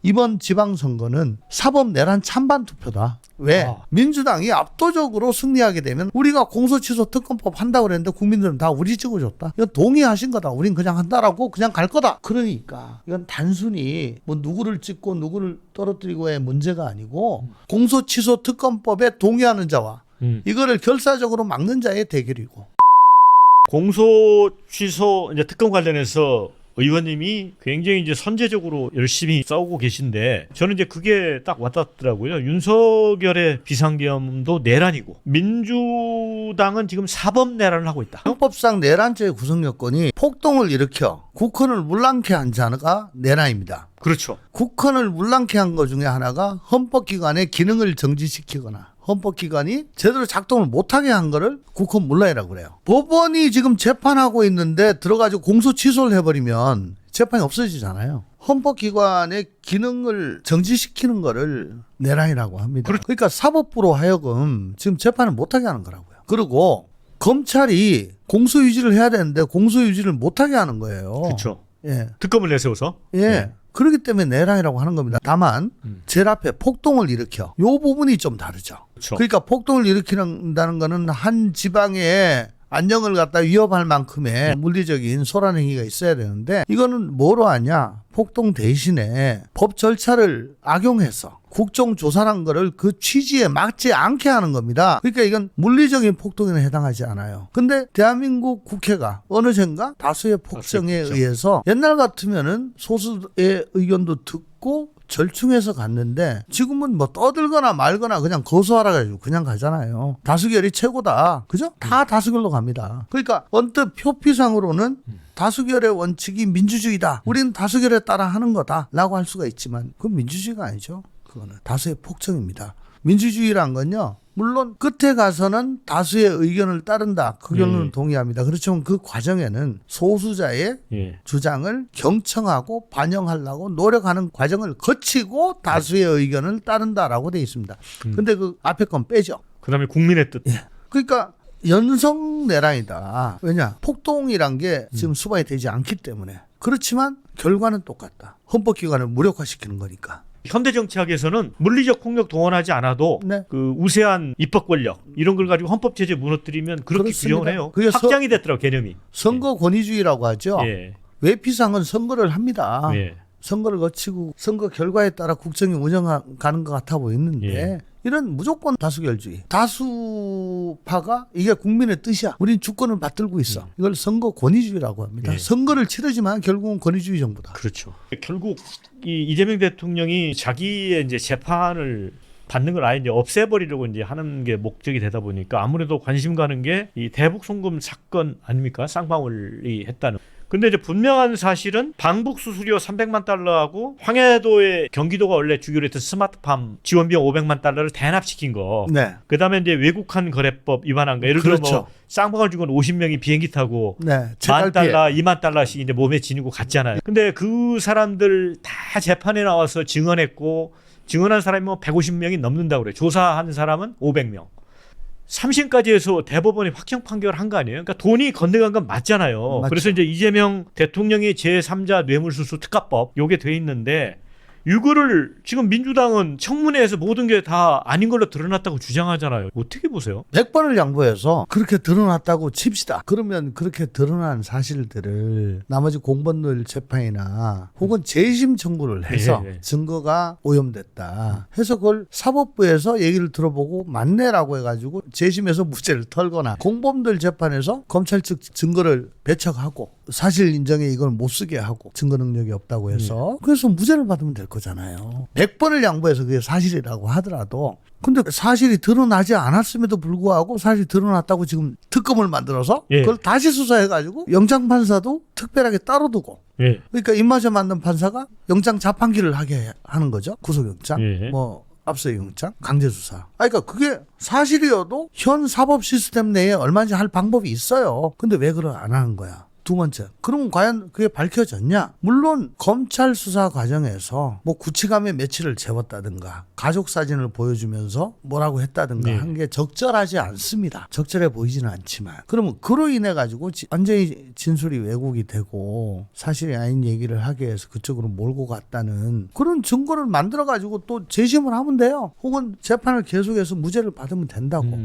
이번 지방선거는 사법 내란 찬반 투표다. 왜? 민주당이 압도적으로 승리하게 되면 우리가 공소취소 특검법 한다고 그랬는데 국민들은 다 우리 찍어줬다. 이건 동의하신 거다. 우린 그냥 한다라고 그냥 갈 거다. 그러니까 이건 단순히 뭐 누구를 찍고 누구를 떨어뜨리고의 문제가 아니고 공소취소 특검법에 동의하는 자와 이거를 결사적으로 막는 자의 대결이고. 공소 취소 이제 특검 관련해서 의원님이 굉장히 이제 선제적으로 열심히 싸우고 계신데 저는 이제 그게 딱 와닿더라고요. 윤석열의 비상계엄도 내란이고 민주당은 지금 사법 내란을 하고 있다. 헌법상 내란죄의 구성 요건이 폭동을 일으켜 국헌을 문랑케 한 자가 내란입니다. 그렇죠. 국헌을 문랑케 한 것 중에 하나가 헌법기관의 기능을 정지시키거나 헌법기관이 제대로 작동을 못하게 한 거를 국헌 문란이라고 그래요. 법원이 지금 재판하고 있는데 들어가지고 공소 취소를 해버리면 재판이 없어지잖아요. 헌법기관의 기능을 정지시키는 거를 내란이라고 합니다. 그러니까 사법부로 하여금 지금 재판을 못하게 하는 거라고요. 그리고 검찰이 공소유지를 해야 되는데 공소유지를 못하게 하는 거예요. 그렇죠. 예. 특검을 내세워서. 예. 그렇기 때문에 내란이라고 하는 겁니다. 다만 제일 앞에 폭동을 일으켜. 요 부분이 좀 다르죠. 그렇죠. 그러니까 폭동을 일으킨다는 거는 한 지방의 안녕을 갖다 위협할 만큼의 물리적인 소란행위가 있어야 되는데 이거는 뭐로 하냐. 폭동 대신에 법 절차를 악용해서 국정조사란 거를 그 취지에 맞지 않게 하는 겁니다. 그러니까 이건 물리적인 폭동에는 해당하지 않아요. 근데 대한민국 국회가 어느샌가 다수의 폭정에 의해서 옛날 같으면은 소수의 의견도 듣고 절충해서 갔는데 지금은 뭐 떠들거나 말거나 그냥 거소하라 가지고 그냥 가잖아요. 다수결이 최고다. 그죠? 다 다수결로 갑니다. 그러니까 언뜻 표피상으로는 다수결의 원칙이 민주주의다. 우리는 다수결에 따라 하는 거다라고 할 수가 있지만 그건 민주주의가 아니죠. 그거는 다수의 폭정입니다. 민주주의란 건요. 물론 끝에 가서는 다수의 의견을 따른다. 그 결론은 동의합니다. 그렇지만 그 과정에는 소수자의 주장을 경청하고 반영하려고 노력하는 과정을 거치고 다수의 의견을 따른다라고 되어 있습니다. 근데 그 앞에 건 빼죠. 그다음에 국민의 뜻. 그러니까 연성 내란이다. 왜냐? 폭동이란 게 지금 수반이 되지 않기 때문에. 그렇지만 결과는 똑같다. 헌법기관을 무력화시키는 거니까. 현대 정치학에서는 물리적 폭력 동원하지 않아도 그 우세한 입법 권력 이런 걸 가지고 헌법 체제 무너뜨리면 그렇게 규정을 해요. 그게 확장이 됐더라고 개념이. 선거 권위주의라고 하죠. 외피상은 선거를 합니다. 선거를 거치고 선거 결과에 따라 국정이 운영가는 것 같아 보이는데 이런 무조건 다수결주의. 다수파가 이게 국민의 뜻이야. 우린 주권을 받들고 있어. 이걸 선거 권위주의라고 합니다. 선거를 치르지만 결국은 권위주의 정부다. 그렇죠. 결국 이 이재명 대통령이 자기의 이제 재판을 받는 걸 아예 이제 없애버리려고 이제 하는 게 목적이 되다 보니까 아무래도 관심 가는 게 이 대북 송금 사건 아닙니까? 쌍방울이 했다는. 근데 이제 분명한 사실은 방북 수수료 300만 달러하고 황해도의 경기도가 원래 주기로 했던 스마트팜 지원비용 500만 달러를 대납시킨 거. 그다음에 이제 외국환 거래법 위반한 거. 예를 들어 뭐 쌍방울 주건 50명이 비행기 타고 10,000달러, 20,000달러씩 이제 몸에 지니고 갔잖아요. 근데 그 사람들 다 재판에 나와서 증언했고 증언한 사람이 뭐 150명이 넘는다고 그래요. 조사한 사람은 500명. 3심까지 해서 대법원이 확정 판결을 한 거 아니에요? 그러니까 돈이 건너간 건 맞잖아요. 맞죠. 그래서 이제 이재명 대통령이 제3자 뇌물수수 특가법 요게 돼 있는데 이거를 지금 민주당은 청문회에서 모든 게 다 아닌 걸로 드러났다고 주장하잖아요. 어떻게 보세요? 100번을 양보해서 그렇게 드러났다고 칩시다. 그러면 그렇게 드러난 사실들을 나머지 공범들 재판이나 혹은 재심 청구를 해서 증거가 오염됐다 해서 그걸 사법부에서 얘기를 들어보고 맞네라고 해가지고 재심에서 무죄를 털거나 공범들 재판에서 검찰 측 증거를 배척하고 사실 인정에 이걸 못 쓰게 하고 증거 능력이 없다고 해서 그래서 무죄를 받으면 될 거잖아요. 100번을 양보해서 그게 사실이라고 하더라도 근데 사실이 드러나지 않았음에도 불구하고 사실이 드러났다고 지금 특검을 만들어서 그걸 다시 수사해가지고 영장판사도 특별하게 따로 두고 그러니까 입맛에 맞는 판사가 영장 자판기를 하게 하는 거죠. 구속영장 뭐 압수영장, 강제수사. 그러니까 그게 사실이어도 현 사법 시스템 내에 얼마든지 할 방법이 있어요. 근데 왜 그걸 안 하는 거야? 두 번째, 그럼 과연 그게 밝혀졌냐? 물론 검찰 수사 과정에서 뭐 구치감에 며칠을 재웠다든가 가족 사진을 보여주면서 뭐라고 했다든가 네. 한 게 적절하지 않습니다. 적절해 보이지는 않지만, 그러면 그로 인해 가지고 완전히 진술이 왜곡이 되고 사실이 아닌 얘기를 하기 위해서 그쪽으로 몰고 갔다는 그런 증거를 만들어 가지고 또 재심을 하면 돼요. 혹은 재판을 계속해서 무죄를 받으면 된다고.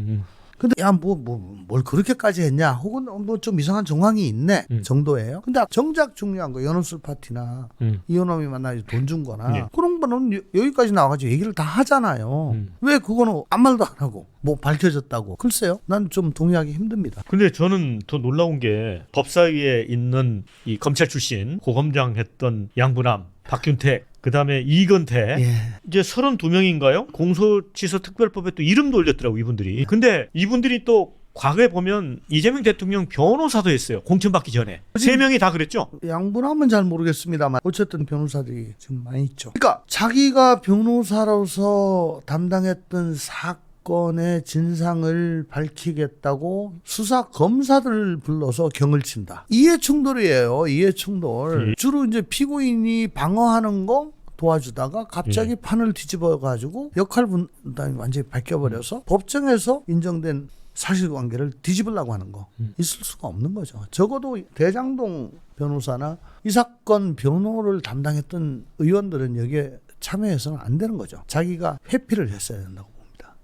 근데 야 뭘 그렇게까지 했냐, 혹은 뭐 좀 이상한 정황이 있네 정도예요. 근데 정작 중요한 거 연합술 파티나 이혼놈이 만나서 돈 준 거나 네. 그런 거는 여기까지 나와가지고 얘기를 다 하잖아요. 왜 그거는 아무 말도 안 하고 뭐 밝혀졌다고. 글쎄요, 난 좀 동의하기 힘듭니다. 근데 저는 더 놀라운 게 법사위에 있는 이 검찰 출신 고검장 했던 양부남, 박균택, 그다음에 이건태, 예. 이제 32명인가요? 공소취소 특별법에 또 이름도 올렸더라고 이분들이. 근데 이분들이 또 과거에 보면 이재명 대통령 변호사도 했어요. 공천받기 전에. 3명이 다 그랬죠? 양분하면 잘 모르겠습니다만 어쨌든 변호사들이 지금 많이 있죠. 그러니까 자기가 변호사로서 담당했던 사건의 진상을 밝히겠다고 수사 검사들을 불러서 경을 친다. 이해충돌이에요. 이해충돌. 주로 이제 피고인이 방어하는 거 도와주다가 갑자기 판을 뒤집어 가지고 역할 분담이 완전히 바뀌어버려서 법정에서 인정된 사실관계를 뒤집으려고 하는 거 있을 수가 없는 거죠. 적어도 대장동 변호사나 이 사건 변호를 담당했던 의원들은 여기에 참여해서는 안 되는 거죠. 자기가 회피를 했어야 된다고 봅니다.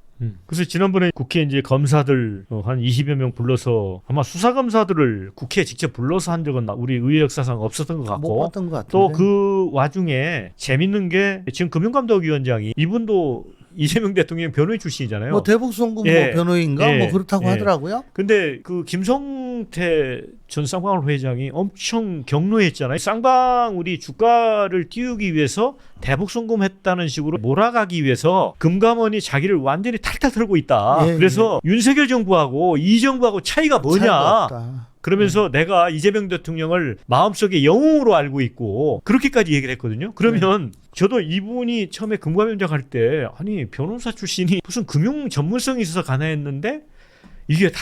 그래서 지난번에 국회 이제 검사들 한 20여 명 불러서 아마 수사검사들을 국회에 직접 불러서 한 적은 우리 의회 역사상 없었던 것 못 같고, 봤던 것 같은데. 또 그 와중에 재밌는 게 지금 금융감독위원장이 이분도 이재명 대통령 변호인 출신이잖아요. 뭐 대북송금 예. 뭐 변호인가 예. 뭐 그렇다고 예. 하더라고요. 근데 그 김성태 전 쌍방울 회장이 엄청 격노했잖아요. 쌍방 우리 주가를 띄우기 위해서 대북송금했다는 식으로 몰아가기 위해서 금감원이 자기를 완전히 탈탈 털고 있다. 예, 그래서 윤석열 정부하고 이 정부하고 차이가 뭐냐. 차이가 없다. 그러면서 내가 이재명 대통령을 마음속에 영웅으로 알고 있고 그렇게까지 얘기를 했거든요. 그러면 저도 이분이 처음에 금감원장 할 때 아니 변호사 출신이 무슨 금융 전문성이 있어서 가능했는데 이게 다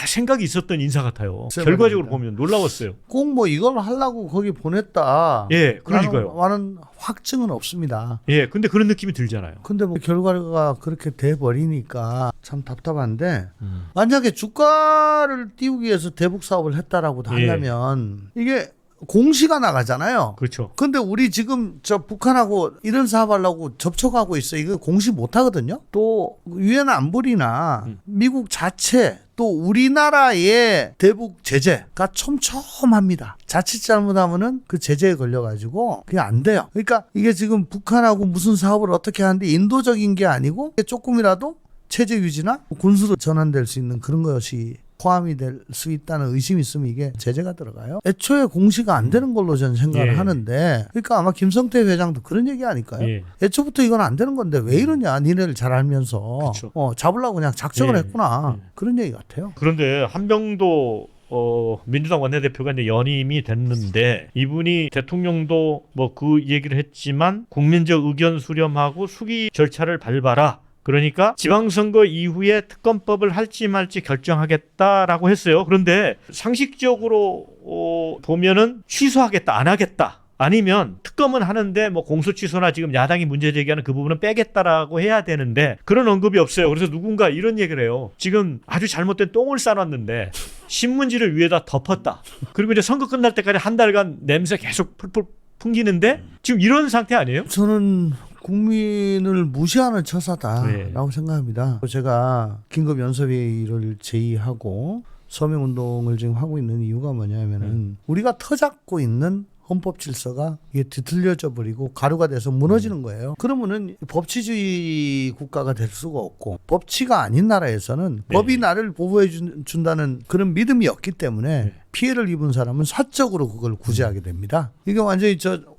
생각이 있었던 인사 같아요. 결과적으로 보면 놀라웠어요. 꼭 뭐 이걸 하려고 거기 보냈다. 예, 그러니까요. 라는 확증은 없습니다. 예, 근데 그런 느낌이 들잖아요. 근데 뭐 결과가 그렇게 돼 버리니까 참 답답한데, 만약에 주가를 띄우기 위해서 대북 사업을 했다라고 하려면 이게 공시가 나가잖아요. 그렇죠. 근데 우리 지금 저 북한하고 이런 사업하려고 접촉하고 있어. 이거 공시 못 하거든요. 또 유엔 안보리나 미국 자체 또 우리나라의 대북 제재가 촘촘합니다. 자칫 잘못하면은 그 제재에 걸려가지고 그게 안 돼요. 그러니까 이게 지금 북한하고 무슨 사업을 어떻게 하는데 인도적인 게 아니고 조금이라도 체제 유지나 군수로 전환될 수 있는 그런 것이 포함이 될 수 있다는 의심이 있으면 이게 제재가 들어가요. 애초에 공시가 안 되는 걸로 저는 생각을 예. 하는데, 그러니까 아마 김성태 회장도 그런 얘기 아닐까요? 예. 애초부터 이건 안 되는 건데 왜 이러냐, 니네를 잘 알면서 그쵸. 잡으려고 그냥 작정을 예. 했구나, 그런 얘기 같아요. 그런데 한병도 민주당 원내대표가 이제 연임이 됐는데 이분이 대통령도 뭐 그 얘기를 했지만 국민적 의견 수렴하고 수기 절차를 밟아라. 그러니까 지방선거 이후에 특검법을 할지 말지 결정하겠다라고 했어요. 그런데 상식적으로 보면은 취소하겠다, 안 하겠다. 아니면 특검은 하는데 뭐 공소 취소나 지금 야당이 문제 제기하는 그 부분은 빼겠다라고 해야 되는데 그런 언급이 없어요. 그래서 누군가 이런 얘기를 해요. 지금 아주 잘못된 똥을 싸놨는데 신문지를 위에다 덮었다. 그리고 이제 선거 끝날 때까지 한 달간 냄새 계속 풀풀 풍기는데 지금 이런 상태 아니에요? 저는 국민을 무시하는 처사다라고 네. 생각합니다. 제가 긴급연설회의를 제의하고 서명운동을 지금 하고 있는 이유가 뭐냐면은 우리가 터잡고 있는 헌법 질서가 이게 뒤틀려져 버리고 가루가 돼서 무너지는 거예요. 그러면은 법치주의 국가가 될 수가 없고, 법치가 아닌 나라에서는 법이 나를 보호해 준다는 그런 믿음이 없기 때문에 피해를 입은 사람은 사적으로 그걸 구제하게 됩니다. 이게 완전히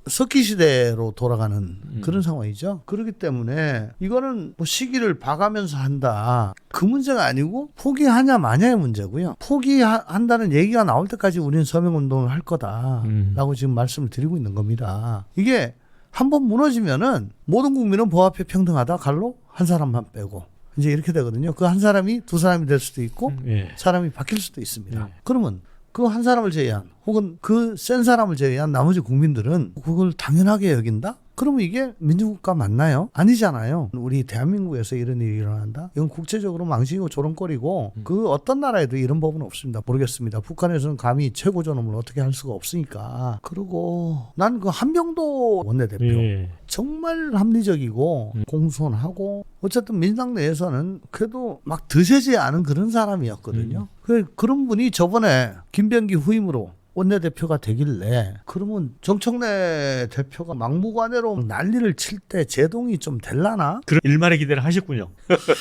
석기 시대로 돌아가는 그런 상황이죠. 그렇기 때문에 이거는 뭐 시기를 봐가면서 한다, 그 문제가 아니고 포기하냐 마냐의 문제고요. 포기한다는 얘기가 나올 때까지 우리는 서명운동을 할 거다라고 지금 말씀을 드리고 있는 겁니다. 이게 한번 무너지면은 모든 국민은 법 앞에 평등하다, 갈로 한 사람만 빼고 이제 이렇게 되거든요. 그 한 사람이 두 사람이 될 수도 있고 사람이 바뀔 수도 있습니다. 그러면 그 한 사람을 제외한 혹은 그 센 사람을 제외한 나머지 국민들은 그걸 당연하게 여긴다? 그러면 이게 민주국가 맞나요? 아니잖아요. 우리 대한민국에서 이런 일이 일어난다? 이건 국제적으로 망신이고 조롱거리고 그 어떤 나라에도 이런 법은 없습니다. 모르겠습니다. 북한에서는 감히 최고 존엄을 어떻게 할 수가 없으니까. 그리고 난 그 한병도 원내대표 예. 정말 합리적이고 공손하고 어쨌든 민주당 내에서는 그래도 막 드세지 않은 그런 사람이었거든요. 그런 분이 저번에 김병기 후임으로 원내대표가 되길래 그러면 정청래 대표가 막무가내로 난리를 칠 때 제동이 좀 될라나? 그런 일말의 기대를 하셨군요.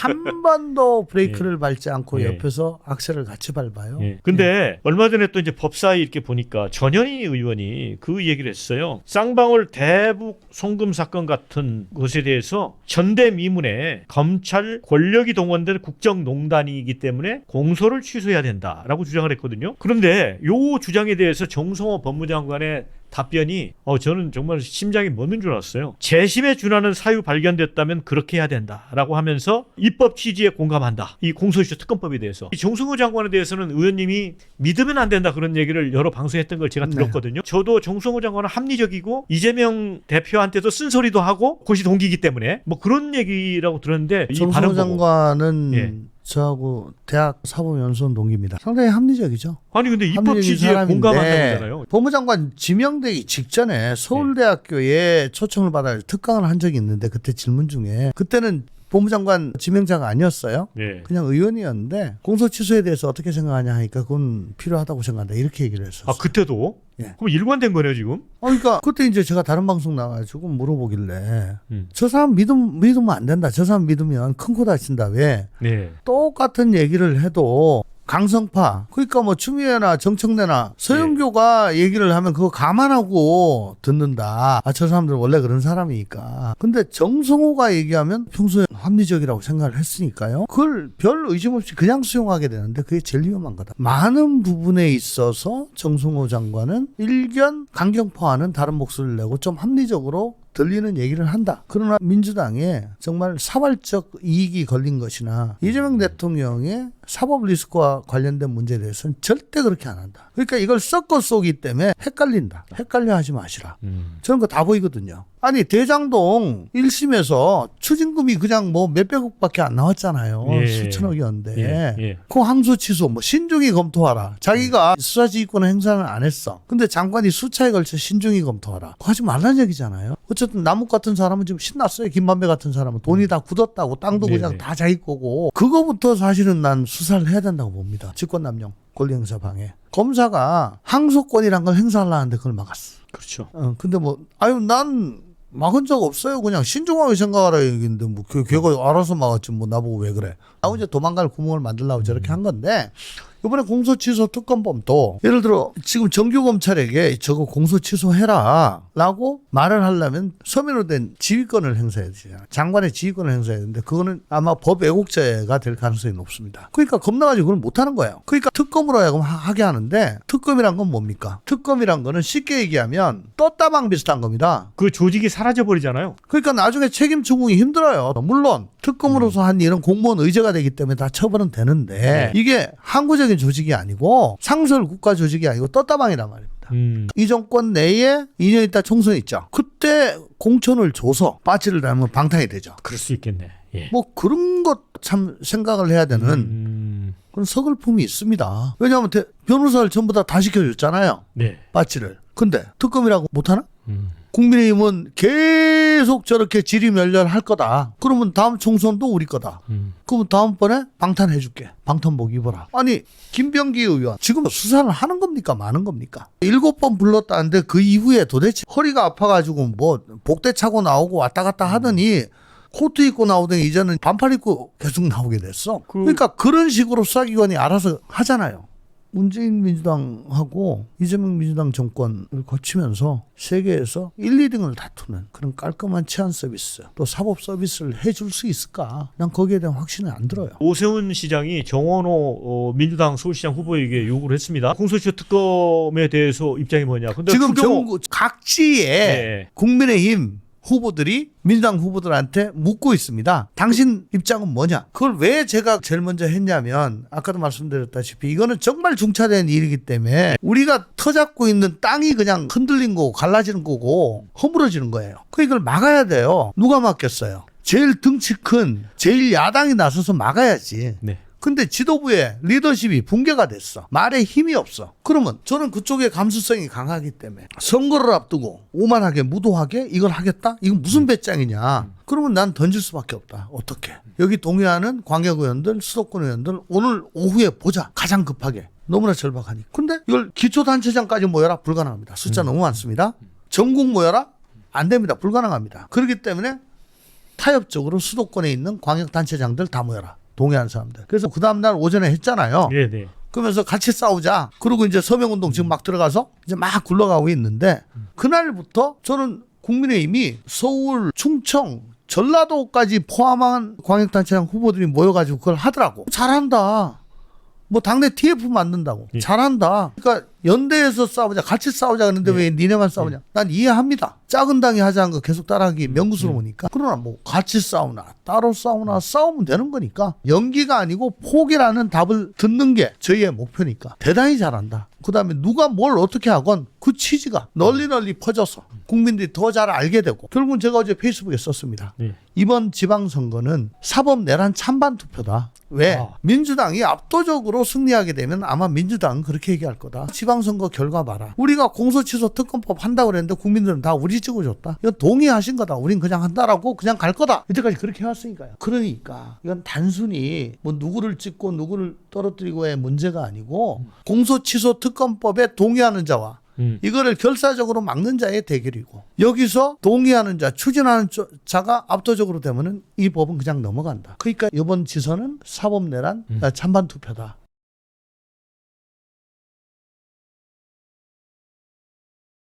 한 번도 브레이크를 예. 밟지 않고 예. 옆에서 악셀을 같이 밟아요. 예. 근데 얼마 전에 또 이제 법사위 이렇게 보니까 전현희 의원이 그 얘기를 했어요. 쌍방울 대북 송금 사건 같은 것에 대해서 전대미문에 검찰 권력이 동원된 국정농단이기 때문에 공소를 취소해야 된다라고 주장을 했거든요. 그런데 요 주장에 대해서 정성호 법무장관의 답변이 저는 정말 심장이 멎는 줄 알았어요. 재심에 준하는 사유 발견됐다면 그렇게 해야 된다라고 하면서 입법 취지에 공감한다. 이 공소시효 특검법에 대해서. 이 정성호 장관에 대해서는 의원님이 믿으면 안 된다 그런 얘기를 여러 방송에 했던 걸 제가 들었거든요. 저도 정성호 장관은 합리적이고 이재명 대표한테도 쓴소리도 하고 그것이 동기이기 때문에 뭐 그런 얘기라고 들었는데 이 정성호 발언 보고. 장관은 예. 저하고 대학 사법연수원 동기입니다. 상당히 합리적이죠. 아니 근데 입법 합리적인 취지에 사람인데 공감한다고 하잖아요. 법무장관 지명되기 직전에 서울대학교에 초청을 받아 특강을 한 적이 있는데 그때 질문 중에 그때는 법무장관 지명자가 아니었어요. 네. 그냥 의원이었는데 공소 취소에 대해서 어떻게 생각하냐 하니까 그건 필요하다고 생각한다 이렇게 얘기를 했었어요. 아 그때도? 예. 그럼 일관된 거네요 지금? 그러니까 그때 이제 제가 다른 방송 나가지고 물어보길래 음. 저 사람 믿으면 안 된다. 저 사람 믿으면 큰 코 다친다. 왜? 네. 똑같은 얘기를 해도 강성파 그러니까 뭐 추미애나 정청래나 서영교가 얘기를 하면 그거 감안하고 듣는다. 아, 저 사람들은 원래 그런 사람이니까. 근데 정성호가 얘기하면 평소에 합리적이라고 생각을 했으니까요. 그걸 별 의심 없이 그냥 수용하게 되는데 그게 제일 위험한 거다. 많은 부분에 있어서 정성호 장관은 일견 강경파와는 다른 목소리를 내고 좀 합리적으로 들리는 얘기를 한다. 그러나 민주당에 정말 사활적 이익이 걸린 것이나 이재명 대통령의 사법 리스크와 관련된 문제에 대해서는 절대 그렇게 안 한다. 그러니까 이걸 섞어 쏘기 때문에 헷갈린다. 헷갈려 하지 마시라. 저는 그거 다 보이거든요. 아니 대장동 1심에서 추징금이 그냥 뭐 몇백억밖에 안 나왔잖아요. 예. 수천억이었는데 예. 그 항소 취소 뭐 신중히 검토하라. 자기가 수사지휘권 행사는 안 했어. 근데 장관이 수차에 걸쳐 신중히 검토하라. 그거 하지 말라는 얘기잖아요. 어쨌든 남욱 같은 사람은 지금 신났어요. 김만배 같은 사람은 돈이 다 굳었다고 땅도 그냥 다 자기 거고 그거부터 사실은 난 수사를 해야 된다고 봅니다. 직권남용 권리행사 방해. 검사가 항소권이란 걸 행사하려는데 그걸 막았어. 그렇죠. 근데 뭐 난 막은 적 없어요. 그냥 신중하게 생각하라 얘기인데 뭐 걔가 알아서 막았지 뭐 나보고 왜 그래. 나 이제 도망갈 구멍을 만들려고 저렇게 한 건데 이번에 공소 취소 특검법도 예를 들어 지금 정규 검찰에게 저거 공소 취소해라 라고 말을 하려면 서면으로 된 지휘권을 행사해야 되잖아요. 장관의 지휘권을 행사해야 되는데 그거는 아마 법 왜곡죄가 될 가능성이 높습니다. 그러니까 겁나가지고 그걸 못하는 거예요. 그러니까 특검으로 하여금 하게 하는데 특검이란 건 뭡니까? 특검이란 거는 쉽게 얘기하면 떴다방 비슷한 겁니다. 그 조직이 사라져 버리잖아요. 그러니까 나중에 책임 추궁이 힘들어요. 물론 특검으로서 한 일은 공무원 의제가 되기 때문에 다 처벌은 되는데 이게 항구적인 조직이 아니고 상설 국가 조직이 아니고 떴다방이란 말입니다. 이 정권 내에 2년 있다 총선 있죠. 그때 공천을 줘서 빠지를 달면 방탄이 되죠. 그럴 수 있겠네. 예. 뭐 그런 것 참 생각을 해야 되는 그런 서글픔이 있습니다. 왜냐하면 변호사를 전부 다 시켜줬잖아요. 네. 빠지를. 근데 특검이라고 못하나? 국민의힘은 계속 저렇게 지리멸렬할 거다. 그러면 다음 총선도 우리 거다. 그러면 다음번에 방탄해줄게. 방탄복 입어라. 아니 김병기 의원 지금 수사를 하는 겁니까 마는 겁니까? 7번 불렀다는데 그 이후에 도대체 허리가 아파가지고 뭐 복대 차고 나오고 왔다 갔다 하더니 코트 입고 나오더니 이제는 반팔 입고 계속 나오게 됐어. 그러니까 그런 식으로 수사기관이 알아서 하잖아요. 문재인 민주당하고 이재명 민주당 정권을 거치면서 세계에서 1, 2등을 다투는 그런 깔끔한 치안 서비스 또 사법 서비스를 해줄 수 있을까? 난 거기에 대한 확신은 안 들어요. 오세훈 시장이 정원호 민주당 서울시장 후보에게 요구를 했습니다. 공소시효 특검에 대해서 입장이 뭐냐. 근데 지금 정부 각지에 네. 국민의힘 후보들이 민주당 후보들한테 묻고 있습니다. 당신 입장은 뭐냐? 그걸 왜 제가 제일 먼저 했냐면 아까도 말씀드렸다시피 이거는 정말 중차대한 일이기 때문에 우리가 터잡고 있는 땅이 그냥 흔들린 거고 갈라지는 거고 허물어지는 거예요. 그 이걸 막아야 돼요. 누가 막겠어요? 제일 등치 큰 제일 야당이 나서서 막아야지. 네. 근데 지도부의 리더십이 붕괴가 됐어. 말에 힘이 없어. 그러면 저는 그쪽의 감수성이 강하기 때문에 선거를 앞두고 오만하게 무도하게 이걸 하겠다? 이건 무슨 배짱이냐? 그러면 난 던질 수밖에 없다. 어떻게? 여기 동의하는 광역의원들, 수도권 의원들 오늘 오후에 보자. 가장 급하게. 너무나 절박하니. 근데 이걸 기초단체장까지 모여라? 불가능합니다. 숫자 너무 많습니다. 전국 모여라? 안 됩니다. 불가능합니다. 그렇기 때문에 타협적으로 수도권에 있는 광역단체장들 다 모여라. 동의하는 사람들. 그래서 그 다음날 오전에 했잖아요. 네, 네. 그러면서 같이 싸우자. 그리고 이제 서명운동 지금 막 들어가서 이제 막 굴러가고 있는데 그날부터 저는 국민의힘이 서울, 충청, 전라도까지 포함한 광역단체장 후보들이 모여가지고 그걸 하더라고. 잘한다. 뭐 당내 TF 만든다고. 예. 잘한다. 그러니까 연대에서 싸우자. 같이 싸우자. 그러는데 왜 니네만 싸우냐. 난 이해합니다. 작은 당이 하자는 거 계속 따라하기 명구스러우니까. 그러나 뭐 같이 싸우나 따로 싸우나 싸우면 되는 거니까 연기가 아니고 포기라는 답을 듣는 게 저희의 목표니까. 대단히 잘한다. 그다음에 누가 뭘 어떻게 하건 그 취지가 널리 퍼져서 국민들이 더 잘 알게 되고 결국은 제가 어제 페이스북에 썼습니다. 네. 이번 지방선거는 사법 내란 찬반 투표다. 왜? 아. 민주당이 압도적으로 승리하게 되면 아마 민주당은 그렇게 얘기할 거다. 지방선거 결과 봐라. 우리가 공소취소 특검법 한다고 그랬는데 국민들은 다 우리 찍어줬다. 이건 동의하신 거다. 우린 그냥 한다라고 그냥 갈 거다. 이때까지 그렇게 해왔으니까요. 그러니까 이건 단순히 뭐 누구를 찍고 누구를 떨어뜨리고의 문제가 아니고 공소취소 특검법에 동의하는 자와 이거를 결사적으로 막는 자의 대결이고 여기서 동의하는 자, 추진하는 자가 압도적으로 되면은 이 법은 그냥 넘어간다. 그러니까 이번 지선은 사법 내란 찬반 투표다.